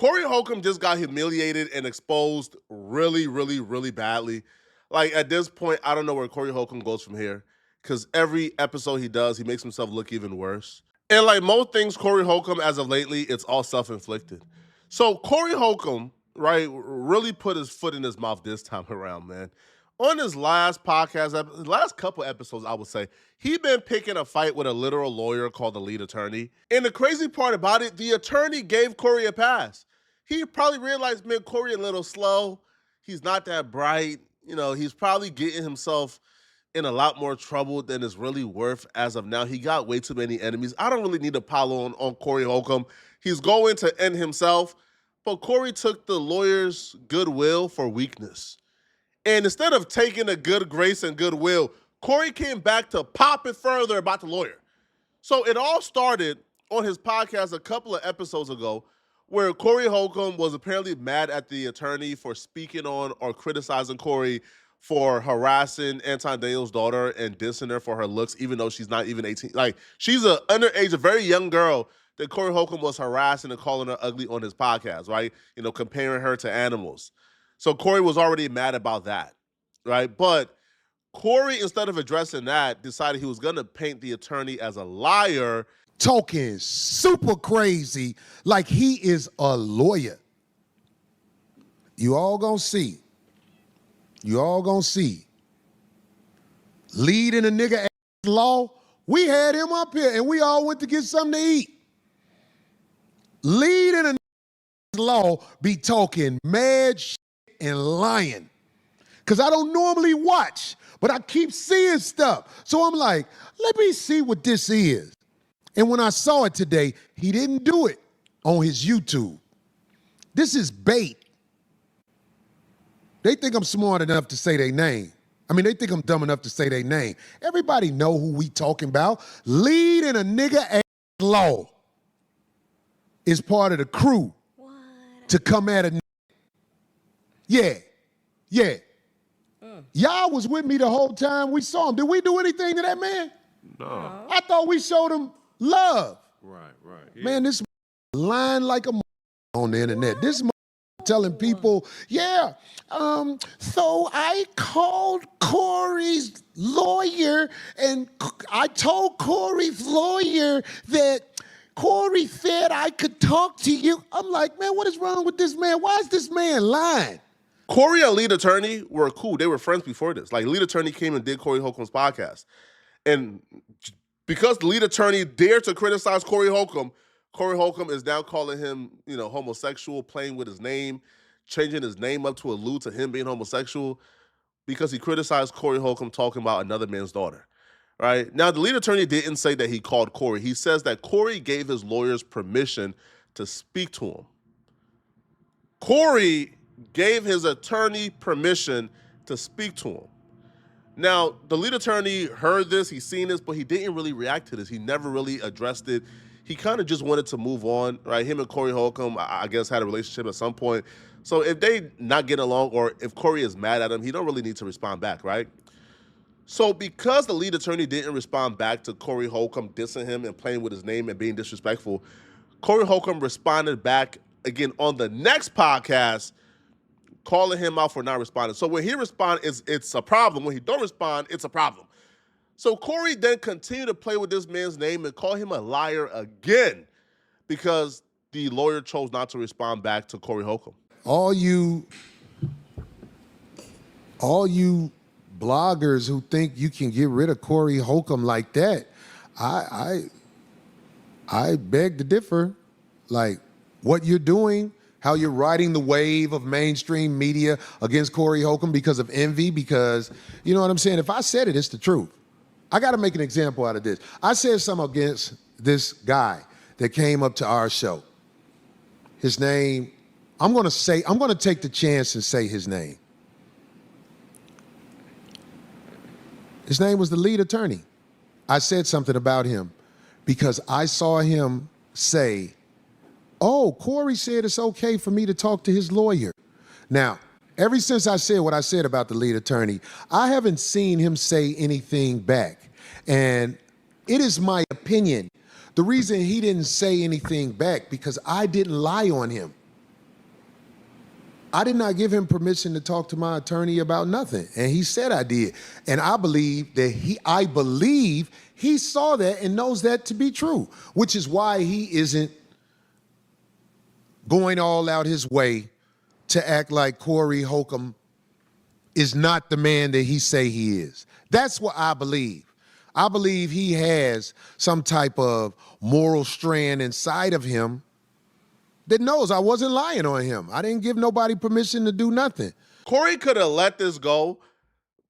Cory Hulcom just got humiliated and exposed really, really, really badly. Like, at this point, I don't know where Cory Hulcom goes from here because every episode he does, he makes himself look even worse. And like most things Cory Hulcom as of lately, it's all self-inflicted. So Cory Holcomb, right, really put his foot in his mouth this time around, man. On his last podcast, his last couple episodes, I would say, he been picking a fight with a literal lawyer called the lead attorney. And the crazy part about it, the attorney gave Cory a pass. He probably realized, man, Cory a little slow. He's not that bright. You know, he's probably getting himself in a lot more trouble than is really worth as of now. He got way too many enemies. I don't really need to pile on Cory Holcomb. He's going to end himself. But Cory took the lawyer's goodwill for weakness. And instead of taking the good grace and goodwill, Cory came back to pop it further about the lawyer. So it all started on his podcast a couple of episodes ago where Cory Holcomb was apparently mad at the attorney for speaking on or criticizing Cory for harassing Anton Daniel's daughter and dissing her for her looks, even though she's not even 18. Like, she's an underage, a very young girl that Cory Holcomb was harassing and calling her ugly on his podcast, right? You know, comparing her to animals. So Cory was already mad about that, right? But Cory, instead of addressing that, decided he was going to paint the attorney as a liar. Talking super crazy like he is a lawyer. You all gonna see. You all gonna see. Leading a nigga law, we had him up here and we all went to get something to eat. Leading a law be talking mad shit and lying. Because I don't normally watch, but I keep seeing stuff. So I'm like, let me see what this is. And when I saw it today, he didn't do it on his YouTube. This is bait. They think I'm smart enough to say their name. I mean, they think I'm dumb enough to say their name. Everybody know who we talking about. Lead in a nigga law is part of the crew to come at a nigga. Yeah, yeah. Y'all was with me the whole time we saw him. Did we do anything to that man? No. I thought we showed him love. Right. Yeah. Man, this lying like a on the internet. This telling people, yeah, so I called Cory's lawyer and I told Cory's lawyer that Cory said I could talk to you. I'm like, man, what is wrong with this man? Why is this man lying? Cory and lead attorney were cool. They were friends before this. Like, lead attorney came and did Cory Holcomb's podcast. And because the lead attorney dared to criticize Cory Holcomb is now calling him, you know, homosexual, playing with his name, changing his name up to allude to him being homosexual because he criticized Cory Holcomb talking about another man's daughter, right? Now, the lead attorney didn't say that he called Cory. He says that Cory gave his lawyers permission to speak to him. Cory gave his attorney permission to speak to him. Now, the lead attorney heard this, he's seen this, but he didn't really react to this. He never really addressed it. He kind of just wanted to move on, right? Him and Cory Holcomb, I guess, had a relationship at some point. So if they not get along or if Cory is mad at him, he don't really need to respond back, right? So because the lead attorney didn't respond back to Cory Holcomb dissing him and playing with his name and being disrespectful, Cory Holcomb responded back again on the next podcast, calling him out for not responding. So when he responds, it's a problem. When he don't respond, it's a problem. So Cory then continued to play with this man's name and call him a liar again because the lawyer chose not to respond back to Cory Holcomb. All you bloggers who think you can get rid of Cory Holcomb like that, I beg to differ. Like, what you're doing, how you're riding the wave of mainstream media against Cory Holcomb because of envy, because, you know what I'm saying? If I said it, it's the truth. I got to make an example out of this. I said something against this guy that came up to our show. His name, I'm going to take the chance and say his name. His name was the lead attorney. I said something about him because I saw him say, oh, Cory said it's okay for me to talk to his lawyer. Now, ever since I said what I said about the lead attorney, I haven't seen him say anything back. And it is my opinion, the reason he didn't say anything back because I didn't lie on him. I did not give him permission to talk to my attorney about nothing. And he said I did. And I believe that he saw that and knows that to be true, which is why he isn't going all out his way to act like Cory Hulcom is not the man that he say he is. That's what I believe. I believe he has some type of moral strand inside of him that knows I wasn't lying on him. I didn't give nobody permission to do nothing. Cory could have let this go,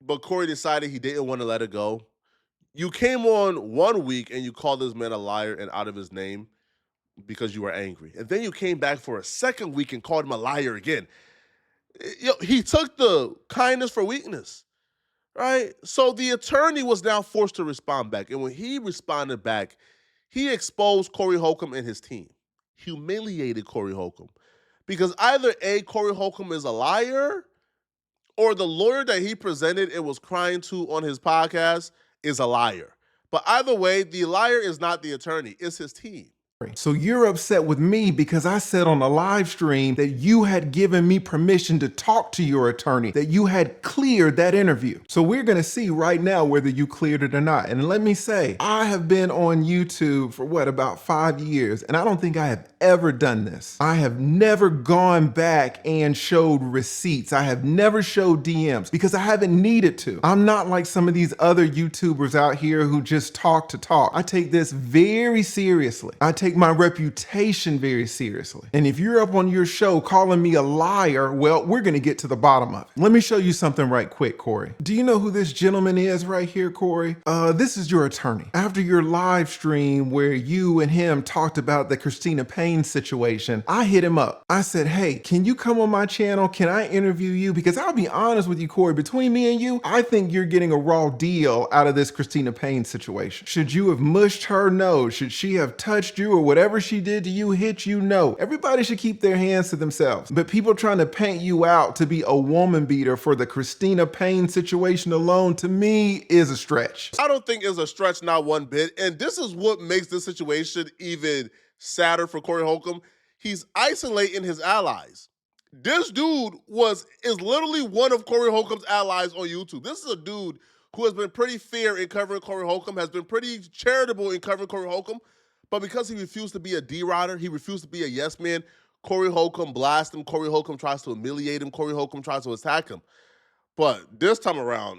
but Cory decided he didn't want to let it go. You came on 1 week and you called this man a liar and out of his name because you were angry. And then you came back for a second week and called him a liar again. He took the kindness for weakness, right? So the attorney was now forced to respond back. And when he responded back, he exposed Cory Hulcom and his team, humiliated Cory Hulcom. Because either A, Cory Hulcom is a liar, or the lawyer that he presented and was crying to on his podcast is a liar. But either way, the liar is not the attorney, it's his team. So you're upset with me because I said on a live stream that you had given me permission to talk to your attorney, that you had cleared that interview. So we're going to see right now whether you cleared it or not. And let me say, I have been on YouTube for about 5 years, and I don't think I have ever done this. I have never gone back and showed receipts. I have never showed DMs because I haven't needed to. I'm not like some of these other YouTubers out here who just talk to talk. I take this very seriously. I take my reputation very seriously. And if you're up on your show calling me a liar, well, we're going to get to the bottom of it. Let me show you something right quick, Cory. Do you know who this gentleman is right here, Cory? This is your attorney. After your live stream where you and him talked about the Christina Payne situation, I hit him up. I said, hey, can you come on my channel? Can I interview you? Because I'll be honest with you, Cory, between me and you, I think you're getting a raw deal out of this Christina Payne situation. Should you have mushed her? No. Should she have touched you or whatever she did to you, hit you? No. Everybody should keep their hands to themselves. But people trying to paint you out to be a woman beater for the Christina Payne situation alone, to me, is a stretch. I don't think it's a stretch, not one bit. And this is what makes this situation even sadder for Cory Hulcom. He's isolating his allies. This dude is literally one of Cory Holcomb's allies on YouTube. This is a dude who has been pretty fair in covering Cory Hulcom, has been pretty charitable in covering Cory Hulcom. But because he refused to be a D-Rider, he refused to be a yes man, Cory Hulcom blasts him, Cory Hulcom tries to humiliate him, Cory Hulcom tries to attack him. But this time around,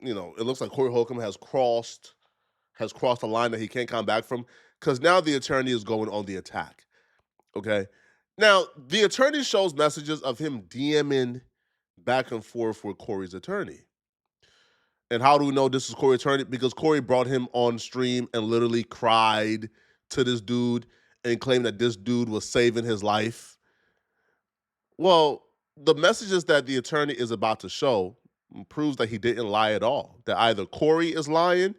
it looks like Cory Hulcom has crossed a line that he can't come back from, because now the attorney is going on the attack, okay? Now, the attorney shows messages of him DMing back and forth with Cory's attorney. And how do we know this is Cory's attorney? Because Cory brought him on stream and literally cried to this dude and claimed that this dude was saving his life. Well, the messages that the attorney is about to show proves that he didn't lie at all. That either Cory is lying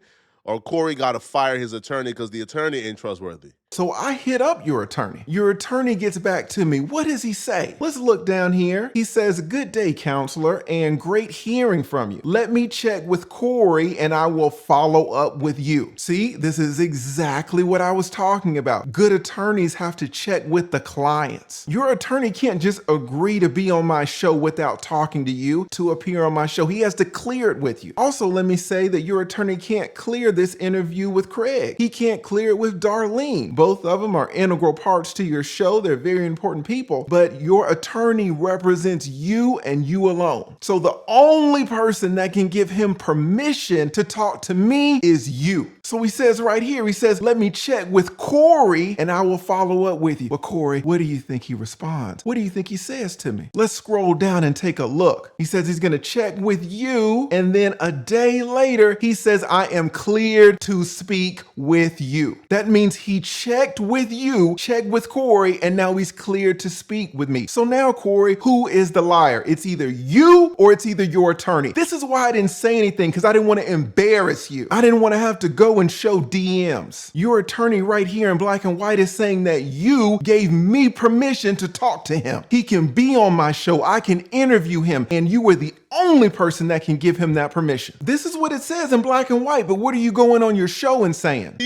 or Cory got to fire his attorney because the attorney ain't trustworthy. So I hit up your attorney. Your attorney gets back to me. What does he say? Let's look down here. He says, good day, counselor, and great hearing from you. Let me check with Cory and I will follow up with you. See, this is exactly what I was talking about. Good attorneys have to check with the clients. Your attorney can't just agree to be on my show without talking to you to appear on my show. He has to clear it with you. Also, let me say that your attorney can't clear this interview with Craig. He can't clear it with Darlene. Both of them are integral parts to your show. They're very important people, but your attorney represents you and you alone. So the only person that can give him permission to talk to me is you. So he says right here, he says, let me check with Cory and I will follow up with you. But Cory, what do you think he responds? What do you think he says to me? Let's scroll down and take a look. He says he's going to check with you. And then a day later, he says, I am cleared to speak with you. That means he checked with you, checked with Cory, and now he's cleared to speak with me. So now, Cory, who is the liar? It's either you or it's either your attorney. This is why I didn't say anything, because I didn't want to embarrass you. I didn't want to have to go and show DMs. Your attorney right here in black and white is saying that you gave me permission to talk to him. He can be on my show. I can interview him, and you were the only person that can give him that permission. This is what it says in black and white, but what are you going on your show and saying?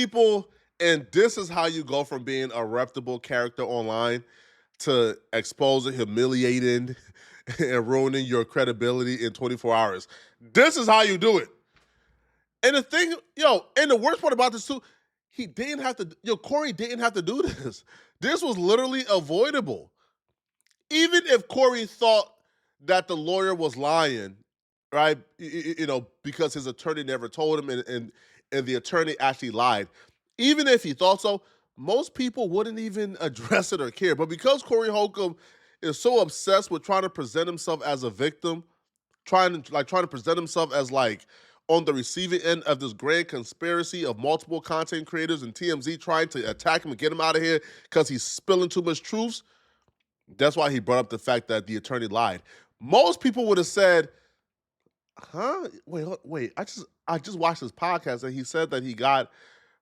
And this is how you go from being a reputable character online to exposing, humiliating, and ruining your credibility in 24 hours. This is how you do it. And the thing, and the worst part about this too, Cory didn't have to do this. This was literally avoidable. Even if Cory thought that the lawyer was lying, right? Because his attorney never told him and the attorney actually lied. Even if he thought so, most people wouldn't even address it or care. But because Cory Holcomb is so obsessed with trying to present himself as a victim, trying to present himself as like on the receiving end of this grand conspiracy of multiple content creators and TMZ trying to attack him and get him out of here because he's spilling too much truths, that's why he brought up the fact that the attorney lied. Most people would have said, huh? Wait, I just watched his podcast and he said that he got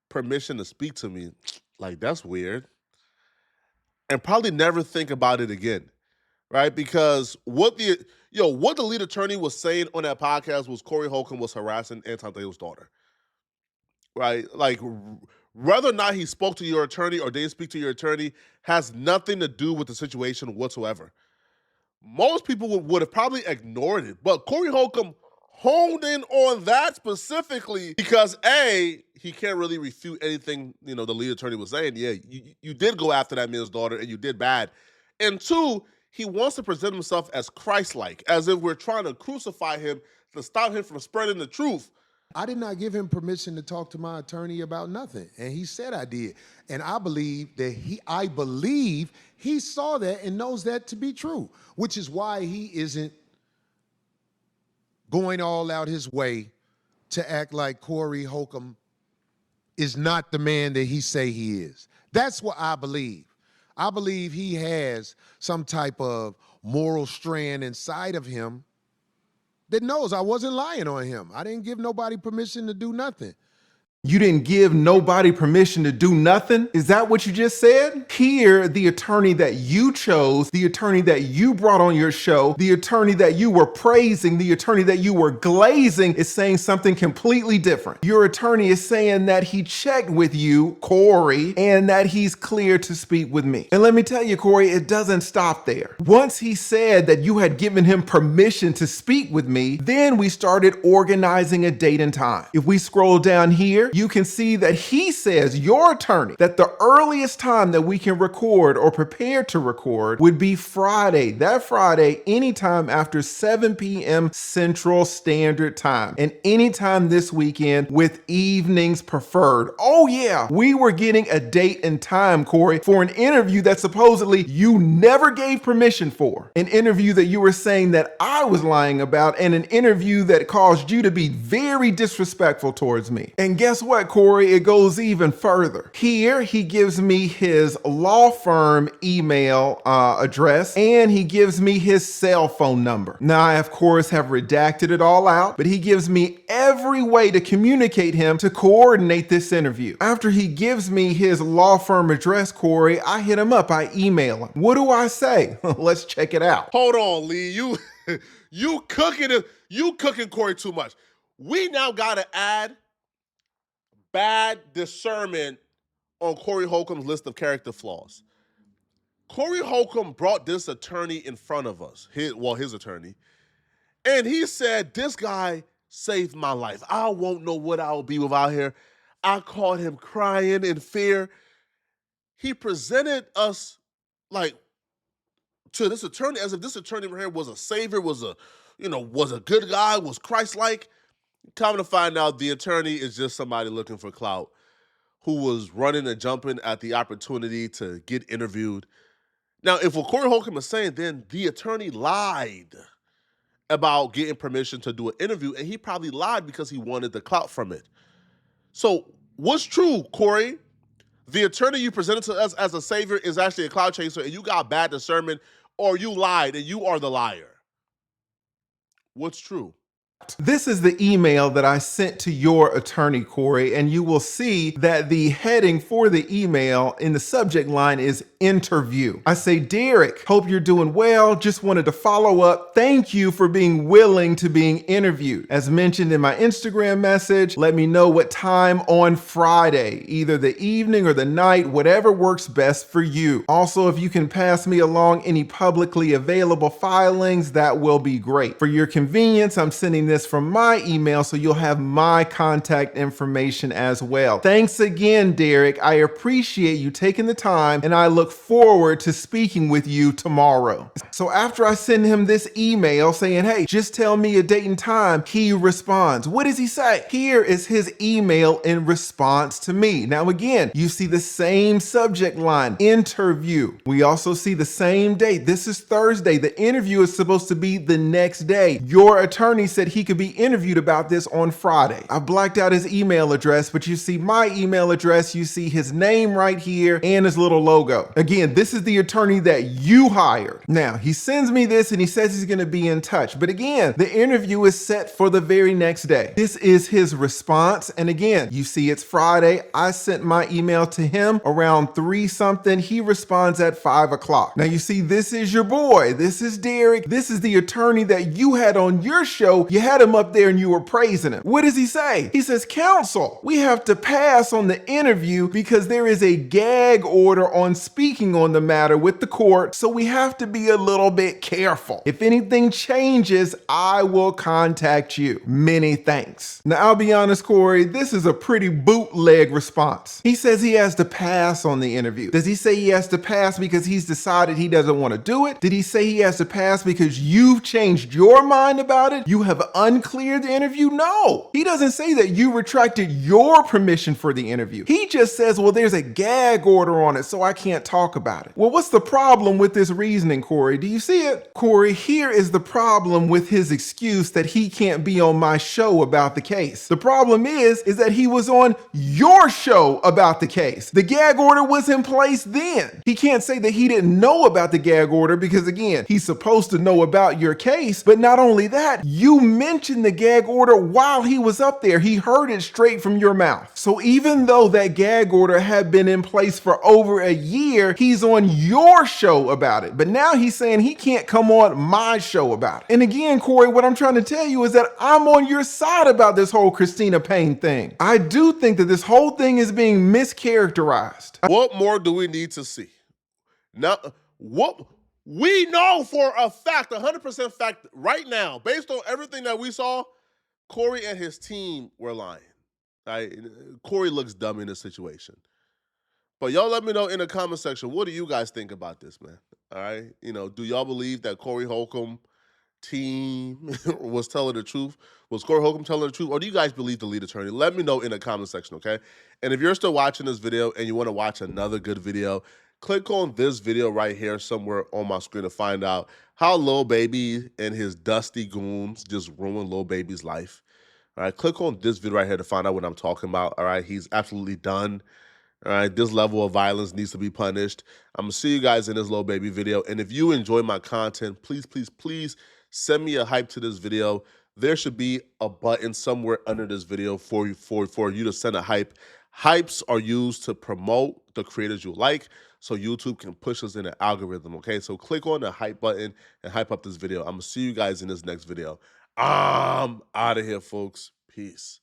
permission to speak to me. Like, that's weird. And probably never think about it again. Right? Because what the lead attorney was saying on that podcast was Cory Holcomb was harassing Anton Thayo's daughter. Right? Like, whether or not he spoke to your attorney or didn't speak to your attorney has nothing to do with the situation whatsoever. Most people would have probably ignored it, but Cory Holcomb honed in on that specifically because A, he can't really refute anything, the lead attorney was saying. Yeah, you did go after that man's daughter and you did bad. And two, he wants to present himself as Christ-like, as if we're trying to crucify him to stop him from spreading the truth. I did not give him permission to talk to my attorney about nothing, and he said I did. And I believe he saw that and knows that to be true, which is why he isn't going all out his way to act like Cory Holcomb is not the man that he say he is. That's what I believe. I believe he has some type of moral strand inside of him that knows I wasn't lying on him. I didn't give nobody permission to do nothing. You didn't give nobody permission to do nothing? Is that what you just said? Here, the attorney that you chose, the attorney that you brought on your show, the attorney that you were praising, the attorney that you were glazing is saying something completely different. Your attorney is saying that he checked with you, Cory, and that he's clear to speak with me. And let me tell you, Cory, it doesn't stop there. Once he said that you had given him permission to speak with me, then we started organizing a date and time. If we scroll down here, you can see that he says, your attorney, that the earliest time that we can record or prepare to record would be Friday. That Friday, anytime after 7 p.m. Central Standard Time. And anytime this weekend with evenings preferred. Oh yeah, we were getting a date and time, Cory, for an interview that supposedly you never gave permission for. An interview that you were saying that I was lying about, and an interview that caused you to be very disrespectful towards me. And guess what, Cory? It goes even further. Here, he gives me his law firm email address, and he gives me his cell phone number. Now, I, of course, have redacted it all out, but he gives me every way to communicate him to coordinate this interview. After he gives me his law firm address, Cory, I hit him up. I email him. What do I say? Let's check it out. Hold on, Lee. You cooking Cory too much. We now gotta add bad discernment on Cory Holcomb's list of character flaws. Cory Holcomb brought this attorney in front of us, his attorney, and he said, this guy saved my life. I won't know what I'll be without here. I caught him crying in fear. He presented us like to this attorney as if this attorney right here was a savior, was a good guy, was Christ-like. Come to find out, the attorney is just somebody looking for clout who was running and jumping at the opportunity to get interviewed. Now, if what Cory Hulcom is saying, then the attorney lied about getting permission to do an interview, and he probably lied because he wanted the clout from it. So what's true, Cory? The attorney you presented to us as a savior is actually a clout chaser, and you got bad discernment, or you lied and you are the liar. What's true? This is the email that I sent to your attorney, Cory, and you will see that the heading for the email in the subject line is interview. I say, Derek, hope you're doing well. Just wanted to follow up. Thank you for being willing to being interviewed. As mentioned in my Instagram message, let me know what time on Friday, either the evening or the night, whatever works best for you. Also, if you can pass me along any publicly available filings, that will be great. For your convenience, I'm sending this from my email so you'll have my contact information as well. Thanks again, Derek. I appreciate you taking the time and I look forward to speaking with you tomorrow. So after I send him this email saying, hey, just tell me a date and time, he responds. What does he say? Here is his email in response to me. Now again, you see the same subject line, interview. We also see the same date. This is Thursday. The interview is supposed to be the next day. Your attorney said he could be interviewed about this on Friday. I blacked out his email address, but you see my email address, you see his name right here and his little logo. Again, this is the attorney that you hired. Now, he sends me this and he says he's going to be in touch. But again, the interview is set for the very next day. This is his response. And again, you see it's Friday. I sent my email to him around 3 something. He responds at 5 o'clock. Now you see, this is your boy. This is Derek. This is the attorney that you had on your show. You had him up there and you were praising him. What does he say? He says, counsel, we have to pass on the interview because there is a gag order on speaking on the matter with the court. So we have to be a little bit careful. If anything changes, I will contact you. Many thanks. Now, I'll be honest, Cory, this is a pretty bootleg response. He says he has to pass on the interview. Does he say he has to pass because he's decided he doesn't want to do it? Did he say he has to pass because you've changed your mind about it? You have uncleared the interview? No. He doesn't say that you retracted your permission for the interview. He just says, well, there's a gag order on it, so I can't talk about it. Well, what's the problem with this reasoning, Cory? Do you see it? Cory, here is the problem with his excuse that he can't be on my show about the case. The problem is that he was on your show about the case. The gag order was in place then. He can't say that he didn't know about the gag order because, again, he's supposed to know about your case. But not only that, you mentioned the gag order while he was up there. He heard it straight from your mouth. So even though that gag order had been in place for over a year, he's on your show about it. But now he's saying he can't come on my show about it. And again, Cory, what I'm trying to tell you is that I'm on your side about this whole Christina Payne thing. I do think that this whole thing is being mischaracterized. What more do we need to see? Now, what we know for a fact, 100% fact right now, based on everything that we saw, Cory and his team were lying. Right? Cory looks dumb in this situation. But y'all let me know in the comment section, what do you guys think about this, man? All right? Do y'all believe that Cory Hulcom team was telling the truth? Was Cory Hulcom telling the truth? Or do you guys believe the lead attorney? Let me know in the comment section, okay? And if you're still watching this video and you want to watch another good video, click on this video right here somewhere on my screen to find out how Lil Baby and his dusty goons just ruined Lil Baby's life. All right, click on this video right here to find out what I'm talking about. All right, he's absolutely done. All right, this level of violence needs to be punished. I'm going to see you guys in this Lil Baby video. And if you enjoy my content, please, please, please send me a hype to this video. There should be a button somewhere under this video for you to send a hype. Hypes are used to promote the creators you like so YouTube can push us in the algorithm, okay? So click on the hype button and hype up this video. I'm going to see you guys in this next video. I'm out of here, folks. Peace.